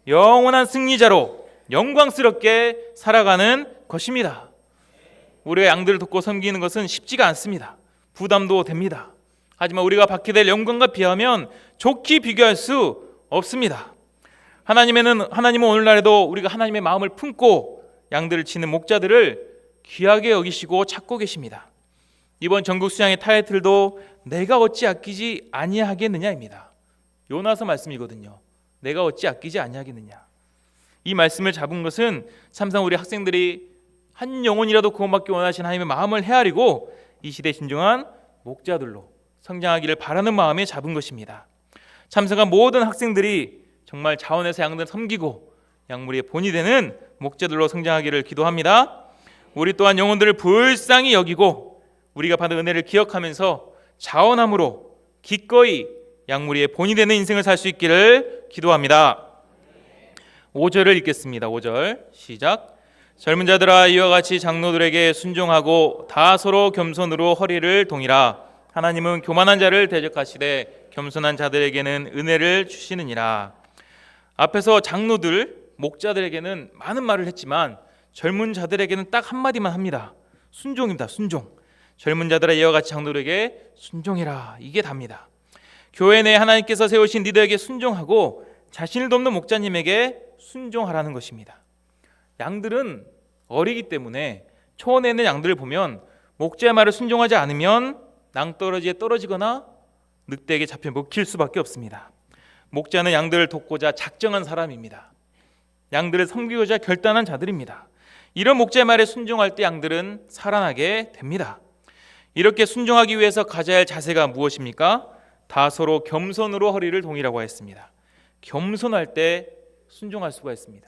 영원한 승리자로 영광스럽게 살아가는 것입니다. 우리가 양들을 돕고 섬기는 것은 쉽지가 않습니다. 부담도 됩니다. 하지만 우리가 받게 될 영광과 비하면 좋게 비교할 수 없습니다. 하나님은 오늘날에도 우리가 하나님의 마음을 품고 양들을 치는 목자들을 귀하게 여기시고 찾고 계십니다. 이번 전국 수양의 타이틀도 내가 어찌 아끼지 아니하겠느냐입니다. 요나서 말씀이거든요. 내가 어찌 아끼지 아니하겠느냐. 이 말씀을 잡은 것은 참상 우리 학생들이 한 영혼이라도 구원받기 원하시는 하나님의 마음을 헤아리고 이 시대 진정한 목자들로 성장하기를 바라는 마음에 잡은 것입니다. 참석한 모든 학생들이 정말 자원에서 양들을 섬기고 양무리의 본이 되는 목자들로 성장하기를 기도합니다. 우리 또한 영혼들을 불쌍히 여기고 우리가 받은 은혜를 기억하면서 자원함으로 기꺼이 양무리의 본이 되는 인생을 살 수 있기를 기도합니다. 5절을 읽겠습니다. 5절 시작. 젊은 자들아 이와 같이 장로들에게 순종하고 다 서로 겸손으로 허리를 동이라. 하나님은 교만한 자를 대적하시되 겸손한 자들에게는 은혜를 주시느니라. 앞에서 장로들, 목자들에게는 많은 말을 했지만 젊은 자들에게는 딱 한마디만 합니다. 순종입니다. 순종. 젊은 자들아 이와 같이 장로들에게 순종해라. 이게 답니다. 교회 내에 하나님께서 세우신 리더에게 순종하고 자신을 돕는 목자님에게 순종하라는 것입니다. 양들은 어리기 때문에 초원에 있는 양들을 보면 목자의 말을 순종하지 않으면 낭떠러지에 떨어지거나 늑대에게 잡혀 먹힐 수밖에 없습니다. 목자는 양들을 돕고자 작정한 사람입니다. 양들을 섬기고자 결단한 자들입니다. 이런 목자의 말에 순종할 때 양들은 살아나게 됩니다. 이렇게 순종하기 위해서 가져야 할 자세가 무엇입니까? 다 서로 겸손으로 허리를 동이라고 했습니다. 겸손할 때 순종할 수가 있습니다.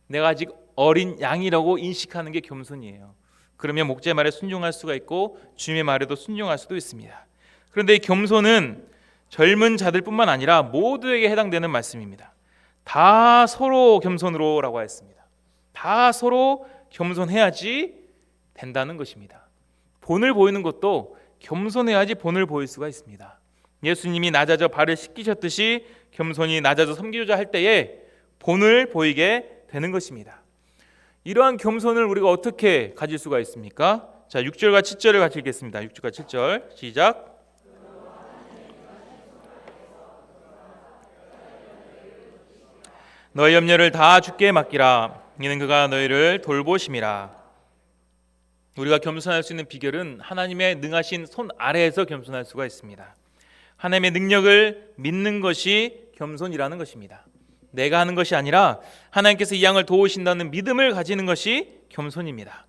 내가 아직 어린 양이라고 인식하는 게 겸손이에요. 그러면 목자의 말에 순종할 수가 있고 주님의 말에도 순종할 수도 있습니다. 그런데 이 겸손은 젊은 자들뿐만 아니라 모두에게 해당되는 말씀입니다. 다 서로 겸손으로라고 했습니다. 다 서로 겸손해야지 된다는 것입니다. 본을 보이는 것도 겸손해야지 본을 보일 수가 있습니다. 예수님이 낮아져 발을 씻기셨듯이 겸손히 낮아져 섬기고자 할 때에 본을 보이게 되는 것입니다. 이러한 겸손을 우리가 어떻게 가질 수가 있습니까? 자, 6절과 7절을 같이 읽겠습니다. 6절과 7절 시작. 너희 염려를 다 주께 맡기라. 이는 그가 너희를 돌보심이라. 우리가 겸손할 수 있는 비결은 하나님의 능하신 손 아래에서 겸손할 수가 있습니다. 하나님의 능력을 믿는 것이 겸손이라는 것입니다. 내가 하는 것이 아니라 하나님께서 이 양을 도우신다는 믿음을 가지는 것이 겸손입니다.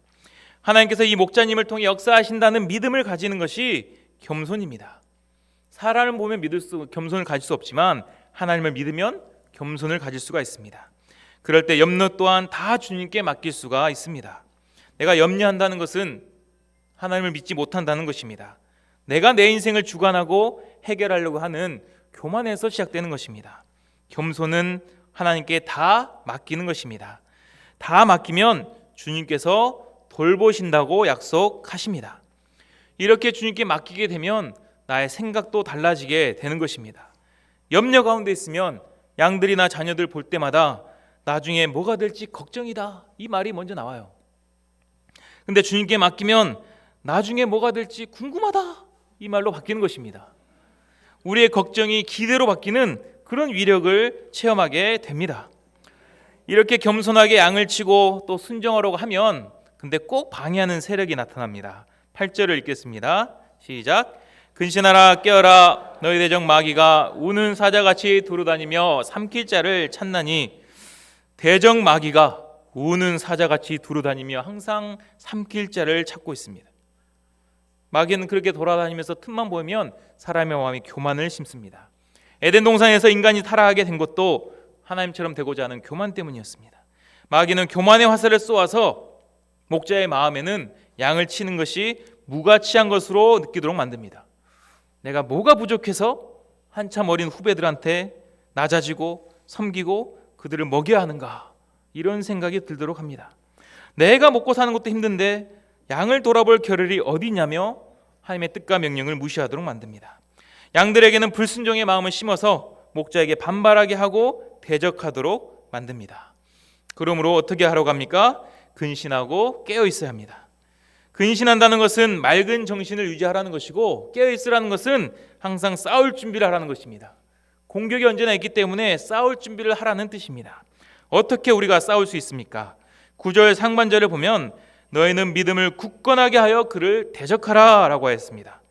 하나님께서 이 목자님을 통해 역사하신다는 믿음을 가지는 것이 겸손입니다. 사람을 보면 겸손을 가질 수 없지만 하나님을 믿으면 겸손을 가질 수가 있습니다. 그럴 때 염려 또한 다 주님께 맡길 수가 있습니다. 내가 염려한다는 것은 하나님을 믿지 못한다는 것입니다. 내가 내 인생을 주관하고 해결하려고 하는 교만에서 시작되는 것입니다. 겸손은 하나님께 다 맡기는 것입니다. 다 맡기면 주님께서 돌보신다고 약속하십니다. 이렇게 주님께 맡기게 되면 나의 생각도 달라지게 되는 것입니다. 염려 가운데 있으면 양들이나 자녀들 볼 때마다 나중에 뭐가 될지 걱정이다, 이 말이 먼저 나와요. 근데 주님께 맡기면 나중에 뭐가 될지 궁금하다, 이 말로 바뀌는 것입니다. 우리의 걱정이 기대로 바뀌는 그런 위력을 체험하게 됩니다. 이렇게 겸손하게 양을 치고 또 순종하려고 하면 근데 꼭 방해하는 세력이 나타납니다. 8절을 읽겠습니다. 시작. 근신하라, 깨어라, 너희 대적 마귀가 우는 사자같이 두루다니며 삼킬 자를 찾나니. 대적 마귀가 우는 사자같이 두루다니며 항상 삼킬 자를 찾고 있습니다. 마귀는 그렇게 돌아다니면서 틈만 보이면 사람의 마음이 교만을 심습니다. 에덴 동산에서 인간이 타락하게 된 것도 하나님처럼 되고자 하는 교만 때문이었습니다. 마귀는 교만의 화살을 쏘아서 목자의 마음에는 양을 치는 것이 무가치한 것으로 느끼도록 만듭니다. 내가 뭐가 부족해서 한참 어린 후배들한테 낮아지고 섬기고 그들을 먹여야 하는가, 이런 생각이 들도록 합니다. 내가 먹고 사는 것도 힘든데 양을 돌아볼 겨를이 어디 있냐며 하나님의 뜻과 명령을 무시하도록 만듭니다. 양들에게는 불순종의 마음을 심어서 목자에게 반발하게 하고 대적하도록 만듭니다. 그러므로 어떻게 하러 갑니까? 근신하고 깨어 있어야 합니다. 근신한다는 것은 맑은 정신을 유지하라는 것이고, 깨어 있으라는 것은 항상 싸울 준비를 하라는 것입니다. 공격이 언제나 있기 때문에 싸울 준비를 하라는 뜻입니다. 어떻게 우리가 싸울 수 있습니까? 9절 상반절을 보면 너희는 믿음을 굳건하게 하여 그를 대적하라 라고 했습니다.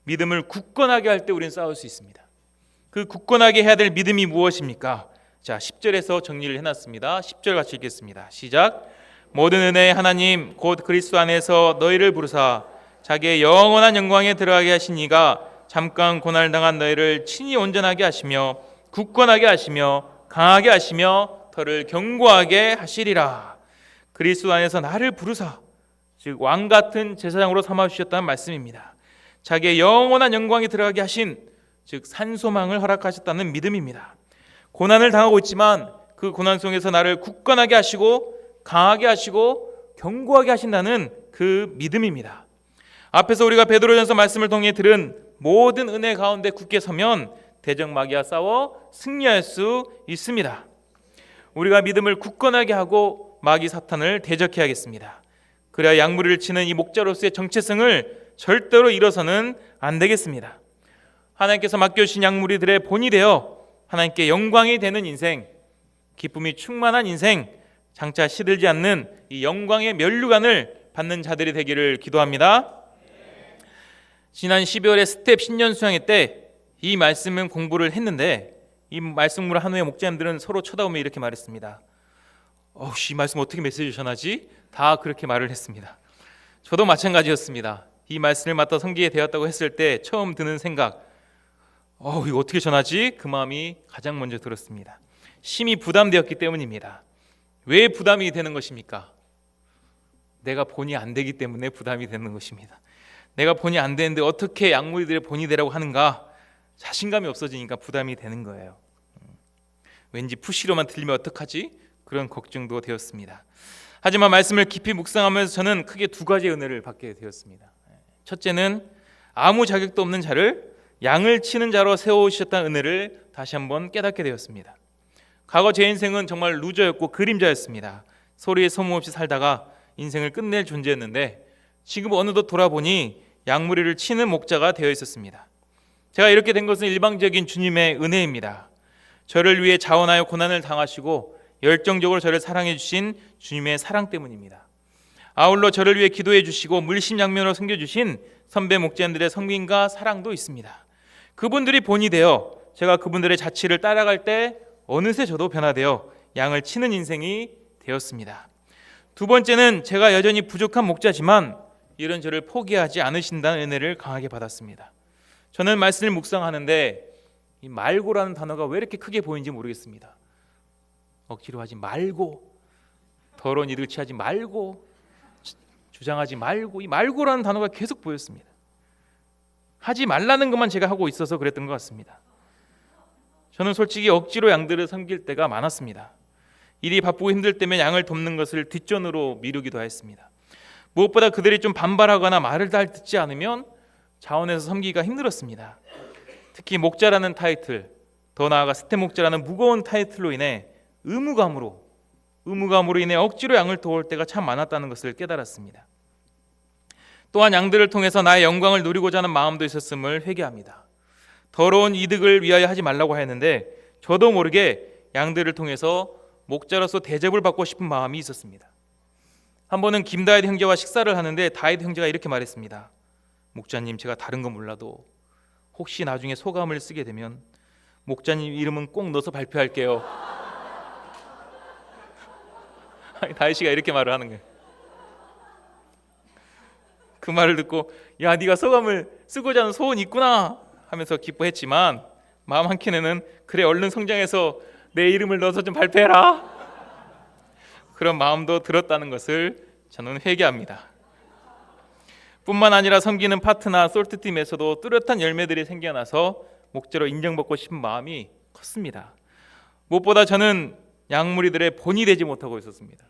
믿음을 굳건하게 할 때 우리는 싸울 수 있습니다. 그 굳건하게 해야 될 믿음이 무엇입니까? 자, 10절에서 정리를 해놨습니다. 10절 같이 읽겠습니다. 시작. 모든 은혜의 하나님 곧 그리스도 안에서 너희를 부르사 자기의 영원한 영광에 들어가게 하신 이가 잠깐 고난을 당한 너희를 친히 온전하게 하시며 굳건하게 하시며 강하게 하시며 더를 견고하게 하시리라. 그리스도 안에서 나를 부르사, 즉 왕같은 제사장으로 삼아주셨다는 말씀입니다. 자기의 영원한 영광에 들어가게 하신, 즉 산소망을 허락하셨다는 믿음입니다. 고난을 당하고 있지만 그 고난 속에서 나를 굳건하게 하시고 강하게 하시고 견고하게 하신다는 그 믿음입니다. 앞에서 우리가 베드로전서 말씀을 통해 들은 모든 은혜 가운데 굳게 서면 대적 마귀와 싸워 승리할 수 있습니다. 우리가 믿음을 굳건하게 하고 마귀 사탄을 대적해야겠습니다. 그래야 양무리를 치는 이 목자로서의 정체성을 절대로 잃어서는 안 되겠습니다. 하나님께서 맡겨주신 양무리들의 본이 되어 하나님께 영광이 되는 인생, 기쁨이 충만한 인생, 장차 시들지 않는 이 영광의 면류관을 받는 자들이 되기를 기도합니다. 지난 12월에 스텝 신년 수양회 때 이 말씀은 공부를 했는데, 이 말씀을 한 후에 목자님들은 서로 쳐다보며 이렇게 말했습니다. 이 말씀 어떻게 메시지 전하지? 다 그렇게 말을 했습니다. 저도 마찬가지였습니다. 이 말씀을 맡아 섬기게 되었다고 했을 때 처음 드는 생각, 이거 어떻게 전하지? 그 마음이 가장 먼저 들었습니다. 심히 부담되었기 때문입니다. 왜 부담이 되는 것입니까? 내가 본이 안 되기 때문에 부담이 되는 것입니다. 내가 본이 안 되는데 어떻게 양무리들의 본이 되라고 하는가? 자신감이 없어지니까 부담이 되는 거예요. 왠지 푸시로만 들리면 어떡하지? 그런 걱정도 되었습니다. 하지만 말씀을 깊이 묵상하면서 저는 크게 두 가지의 은혜를 받게 되었습니다. 첫째는 아무 자격도 없는 자를 양을 치는 자로 세우셨다는 은혜를 다시 한번 깨닫게 되었습니다. 과거 제 인생은 정말 루저였고 그림자였습니다. 소리에 소문없이 살다가 인생을 끝낼 존재였는데 지금 어느덧 돌아보니 양무리를 치는 목자가 되어 있었습니다. 제가 이렇게 된 것은 일방적인 주님의 은혜입니다. 저를 위해 자원하여 고난을 당하시고 열정적으로 저를 사랑해 주신 주님의 사랑 때문입니다. 아울러 저를 위해 기도해 주시고 물심양면으로 섬겨주신 선배 목자님들의 섬김과 사랑도 있습니다. 그분들이 본이 되어 제가 그분들의 자취를 따라갈 때 어느새 저도 변화되어 양을 치는 인생이 되었습니다. 두 번째는 제가 여전히 부족한 목자지만 이런 저를 포기하지 않으신다는 은혜를 강하게 받았습니다. 저는 말씀을 묵상하는데 이 말고라는 단어가 왜 이렇게 크게 보이는지 모르겠습니다. 억지로 하지 말고, 더러운 이득을 취하지 말고, 주장하지 말고, 이 말고라는 단어가 계속 보였습니다. 하지 말라는 것만 제가 하고 있어서 그랬던 것 같습니다. 저는 솔직히 억지로 양들을 섬길 때가 많았습니다. 일이 바쁘고 힘들 때면 양을 돕는 것을 뒷전으로 미루기도 했습니다. 무엇보다 그들이 좀 반발하거나 말을 잘 듣지 않으면 자원해서 섬기기가 힘들었습니다. 특히 목자라는 타이틀, 더 나아가 스텝 목자라는 무거운 타이틀로 인해 의무감으로 인해 억지로 양을 도울 때가 참 많았다는 것을 깨달았습니다. 또한 양들을 통해서 나의 영광을 누리고자 하는 마음도 있었음을 회개합니다. 더러운 이득을 위하여 하지 말라고 했는데 저도 모르게 양들을 통해서 목자로서 대접을 받고 싶은 마음이 있었습니다. 한 번은 김다윗 형제와 식사를 하는데 다윗 형제가 이렇게 말했습니다. 목자님, 제가 다른 건 몰라도 혹시 나중에 소감을 쓰게 되면 목자님 이름은 꼭 넣어서 발표할게요. 다윗이가 이렇게 말을 하는 거예요. 그 말을 듣고 야, 네가 소감을 쓰고자 하는 소원이 있구나 하면서 기뻐했지만 마음 한켠에는 그래, 얼른 성장해서 내 이름을 넣어서 좀 발표해라, 그런 마음도 들었다는 것을 저는 회개합니다. 뿐만 아니라 섬기는 파트나 솔트팀에서도 뚜렷한 열매들이 생겨나서 목자로 인정받고 싶은 마음이 컸습니다. 무엇보다 저는 양무리들의 본이 되지 못하고 있었습니다.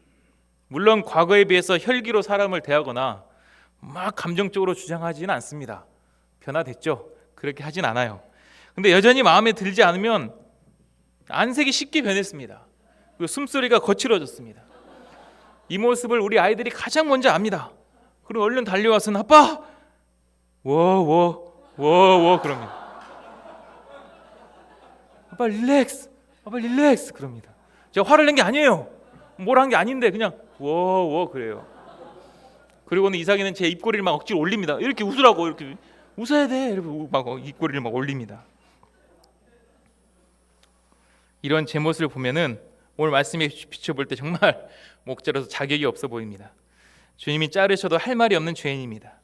물론 과거에 비해서 혈기로 사람을 대하거나 막 감정적으로 주장하지는 않습니다. 변화됐죠? 그렇게 하진 않아요. 근데 여전히 마음에 들지 않으면 안색이 쉽게 변했습니다. 그리고 숨소리가 거칠어졌습니다. 이 모습을 우리 아이들이 가장 먼저 압니다. 그리고 얼른 달려와서 아빠! 워워 그럽니다. 아빠 릴렉스! 아빠 릴렉스! 그럽니다. 제가 화를 낸 게 아니에요. 뭘 한 게 아닌데 그냥 워워 그래요. 그리고는 이삭이는 제 입꼬리를 막 억지로 올립니다. 이렇게 웃으라고, 이렇게 웃어야 돼, 이렇게 막 입꼬리를 막 올립니다. 이런 제 모습을 보면은 오늘 말씀에 비춰볼 때 정말 목자로서 자격이 없어 보입니다. 주님이 자르셔도 할 말이 없는 죄인입니다.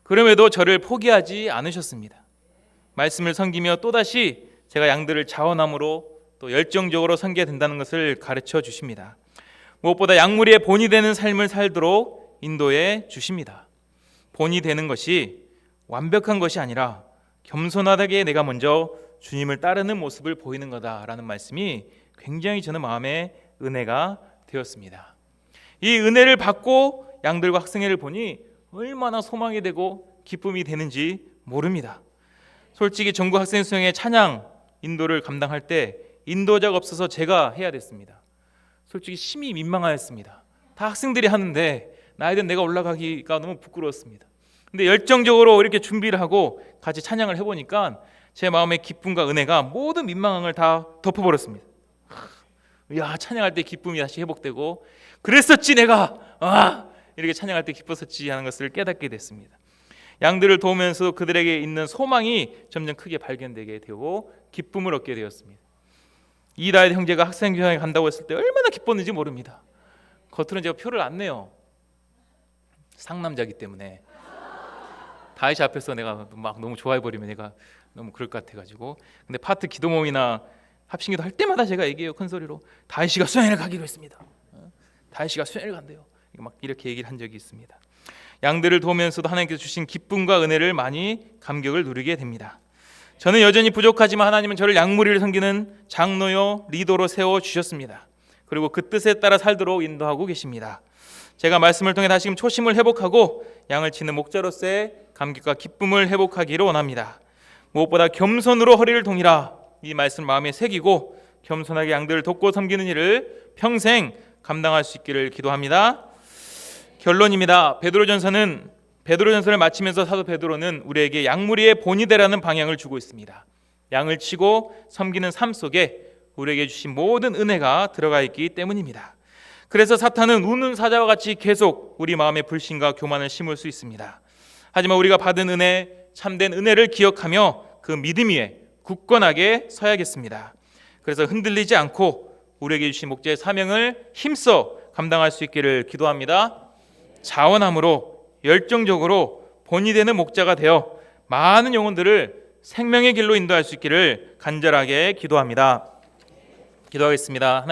그럼에도 저를 포기하지 않으셨습니다. 말씀을 섬기며 또다시 제가 양들을 자원함으로 또 열정적으로 섬겨야 된다는 것을 가르쳐 주십니다. 무엇보다 양무리의 본이 되는 삶을 살도록 인도해 주십니다. 본이 되는 것이 완벽한 것이 아니라 겸손하게 내가 먼저 주님을 따르는 모습을 보이는 거다라는 말씀이 굉장히 저는 마음에 은혜가 되었습니다. 이 은혜를 받고 양들과 학생회를 보니 얼마나 소망이 되고 기쁨이 되는지 모릅니다. 솔직히 전국 학생 수행의 찬양 인도를 감당할 때 인도자가 없어서 제가 해야 됐습니다. 솔직히 심히 민망하였습니다. 다 학생들이 하는데 나이든 내가 올라가기가 너무 부끄러웠습니다. 근데 열정적으로 이렇게 준비를 하고 같이 찬양을 해보니까 제 마음의 기쁨과 은혜가 모든 민망함을 다 덮어버렸습니다. 야, 찬양할 때 기쁨이 다시 회복되고 그랬었지 내가 이렇게 찬양할 때 기뻤었지 하는 것을 깨닫게 됐습니다. 양들을 도우면서 그들에게 있는 소망이 점점 크게 발견되게 되고 기쁨을 얻게 되었습니다. 이다윗 형제가 학생교양에 간다고 했을 때 얼마나 기뻤는지 모릅니다. 겉으로는 제가 표를 안 내요. 상남자기 때문에 다윗 앞에서 내가 막 너무 좋아해버리면 내가 너무 그럴 것 같아가지고. 근데 파트 기도 모임이나 합심기도 할 때마다 제가 얘기해요. 큰 소리로 다윗이가 수행을 가기로 했습니다. 다윗이가 수행을 간대요. 막 이렇게 얘기를 한 적이 있습니다. 양들을 도우면서도 하나님께서 주신 기쁨과 은혜를 많이 감격을 누리게 됩니다. 저는 여전히 부족하지만 하나님은 저를 양무리를 섬기는 장로요 리더로 세워주셨습니다. 그리고 그 뜻에 따라 살도록 인도하고 계십니다. 제가 말씀을 통해 다시금 초심을 회복하고 양을 치는 목자로서의 감격과 기쁨을 회복하기를 원합니다. 무엇보다 겸손으로 허리를 동이라, 이 말씀을 마음에 새기고 겸손하게 양들을 돕고 섬기는 일을 평생 감당할 수 있기를 기도합니다. 결론입니다. 베드로전서를 마치면서 사도 베드로는 우리에게 양무리의 본이 되라는 방향을 주고 있습니다. 양을 치고 섬기는 삶 속에 우리에게 주신 모든 은혜가 들어가 있기 때문입니다. 그래서 사탄은 우는 사자와 같이 계속 우리 마음에 불신과 교만을 심을 수 있습니다. 하지만 우리가 받은 은혜, 참된 은혜를 기억하며 그 믿음 위에 굳건하게 서야겠습니다. 그래서 흔들리지 않고 우리에게 주신 목자의 사명을 힘써 감당할 수 있기를 기도합니다. 자원함으로 열정적으로 본이 되는 목자가 되어 많은 영혼들을 생명의 길로 인도할 수 있기를 간절하게 기도합니다. 기도하겠습니다.